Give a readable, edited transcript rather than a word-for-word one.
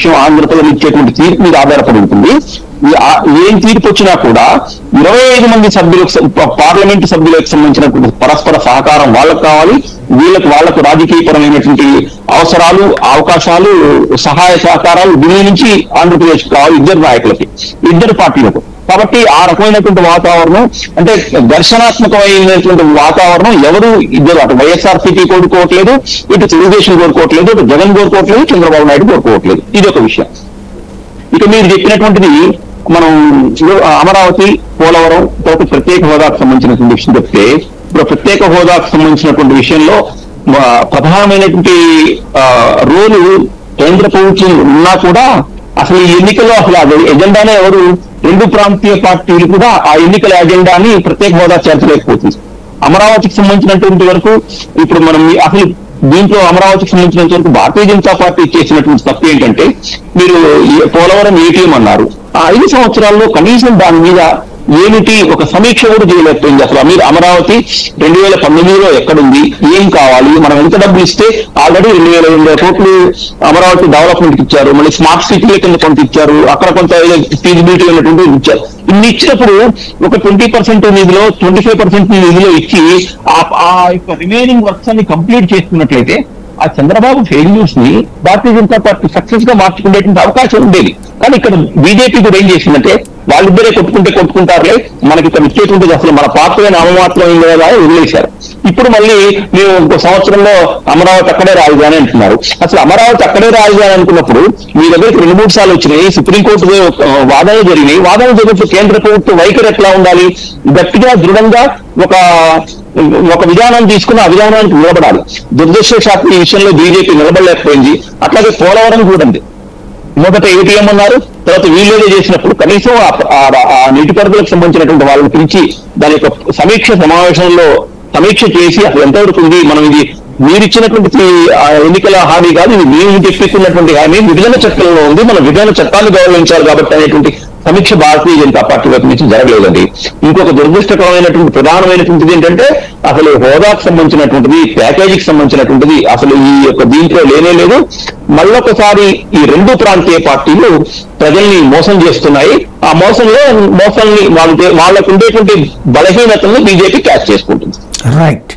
ప్రతిపక్షం ఆంధ్ర ప్రజలు ఇచ్చేటువంటి తీర్పు మీద ఆధారపడి ఉంటుంది. ఏం తీర్పు వచ్చినా కూడా 25 మంది సభ్యులకు, పార్లమెంటు సభ్యులకు సంబంధించినటువంటి పరస్పర సహకారం వాళ్ళకు కావాలి. వాళ్లకు రాజకీయపరమైనటువంటి అవసరాలు, అవకాశాలు, సహాయ సహకారాలు ఢిల్లీ నుంచి ఆంధ్రప్రదేశ్ కావాలి ఇద్దరు నాయకులకి, ఇద్దరు పార్టీలకు. కాబట్టి ఆ రకమైనటువంటి వాతావరణం, అంటే ఘర్షణాత్మకమైనటువంటి వాతావరణం ఎవరు ఇద్దరు, అటు వైఎస్ఆర్సీపీ కోరుకోవట్లేదు, ఇటు తెలుగుదేశం కోరుకోవట్లేదు, ఇటు జగన్ కోరుకోవట్లేదు, చంద్రబాబు నాయుడు కోరుకోవట్లేదు. ఇది ఒక విషయం. ఇక మీరు చెప్పినటువంటిది మనం అమరావతి, పోలవరం, తర్వాత ప్రత్యేక హోదాకు సంబంధించినటువంటి విషయం చెప్తే, ఇప్పుడు ప్రత్యేక హోదాకు సంబంధించినటువంటి విషయంలో ప్రధానమైనటువంటి రోలు కేంద్ర ప్రభుత్వం ఉన్నా కూడా అసలు ఈ ఎన్నికల్లో అసలు అది ఎజెండానే ఎవరు, రెండు ప్రాంతీయ పార్టీలు కూడా ఆ ఎన్నికల ఎజెండాని ప్రత్యేక హోదా చేర్చలేకపోతుంది. అమరావతికి సంబంధించినటువంటి వరకు ఇప్పుడు మనం అసలు దీంట్లో అమరావతికి సంబంధించినంత వరకు భారతీయ జనతా పార్టీ చేసినటువంటి తప్పు ఏంటంటే, మీరు పోలవరం ఏటీఎం అన్నారు. ఆ 5 సంవత్సరాల్లో కనీసం దాని మీద ఏమిటి ఒక సమీక్ష కూడా చేయలేకపోయింది. అసలు మీరు అమరావతి 2019లో ఎక్కడుంది, ఏం కావాలి, మనం ఎంత డబ్బులు ఇస్తే ఆల్రెడీ 2,800 కోట్లు అమరావతి డెవలప్మెంట్కి ఇచ్చారు, మళ్ళీ స్మార్ట్ సిటీల కింద కొంత ఇచ్చారు, అక్కడ కొంత ఫీజిబిలిటీ ఉన్నటువంటి ఇచ్చారు. ఇన్ని ఇచ్చినప్పుడు ఒక 20% నిధిలో 25% నిధిలో ఇచ్చి ఆ యొక్క రిమైనింగ్ వర్క్స్ అన్ని కంప్లీట్ చేస్తున్నట్లయితే ఆ చంద్రబాబు ఫెయిల్యూర్స్ ని భారతీయ జనతా పార్టీ సక్సెస్ గా మార్చుకునేటువంటి అవకాశం ఉండేది. కానీ ఇక్కడ బీజేపీ కూడా ఏం చేసిందంటే, వాళ్ళిద్దరే కొట్టుకుంటారులే, మనకి ఇక్కడ ఇచ్చేటువంటిది అసలు మన పాత్ర నామమాత్రం లేదా వదిలేశారు. ఇప్పుడు మళ్ళీ మేము ఇంకో సంవత్సరంలో అమరావతి అక్కడే రాజధాని అంటున్నారు. అసలు అమరావతి అక్కడే రాజధాని అనుకున్నప్పుడు మీ దగ్గరికి 2-3 సార్లు వచ్చినాయి, సుప్రీంకోర్టు వాదనలు జరిగినాయి. వాదనలు జరిగినప్పుడు కేంద్ర ప్రభుత్వ వైఖరి ఎట్లా ఉండాలి, గట్టిగా దృఢంగా ఒక విధానాన్ని తీసుకుని ఆ విధానానికి నిలబడాలి. దురదృష్టవశాత్తు ఈ విషయంలో బీజేపీ నిలబడలేకపోయింది. అట్లాగే పోలవరం చూడండి, మొదట ఏటీఎం అన్నారు, తర్వాత వీళ్ళేదో చేసినప్పుడు కనీసం ఆ నీటిపారుదలకు సంబంధించినటువంటి వాళ్ళని పిలిచి దాని యొక్క సమావేశంలో సమీక్ష చేసి అసలు ఎంతవరకు ఉంది, మనం ఇది మీరిచ్చినటువంటి ఎన్నికల హామీ కాదు, ఇది మేము తెప్పిస్తున్నటువంటి హామీ విభజన చట్టంలో ఉంది, మన విభజన చట్టాన్ని గౌరవించాలి కాబట్టి అనేటువంటి సమీక్ష భారతీయ జనతా పార్టీ వైపు నుంచి జరగలేదండి. ఇంకొక దురదృష్టకరమైనటువంటి ప్రధానమైనటువంటిది ఏంటంటే, అసలు హోదాకు సంబంధించినటువంటిది, ప్యాకేజీకి సంబంధించినటువంటిది అసలు ఈ యొక్క దీంట్లో లేనే లేదు. మళ్ళొకసారి ఈ రెండు ప్రాంతీయ పార్టీలు ప్రజల్ని మోసం చేస్తున్నాయి. ఆ మోసాన్ని వాళ్ళకు ఉండేటువంటి బలహీనతలను బీజేపీ క్యాచ్ చేసుకుంటుంది. రైట్.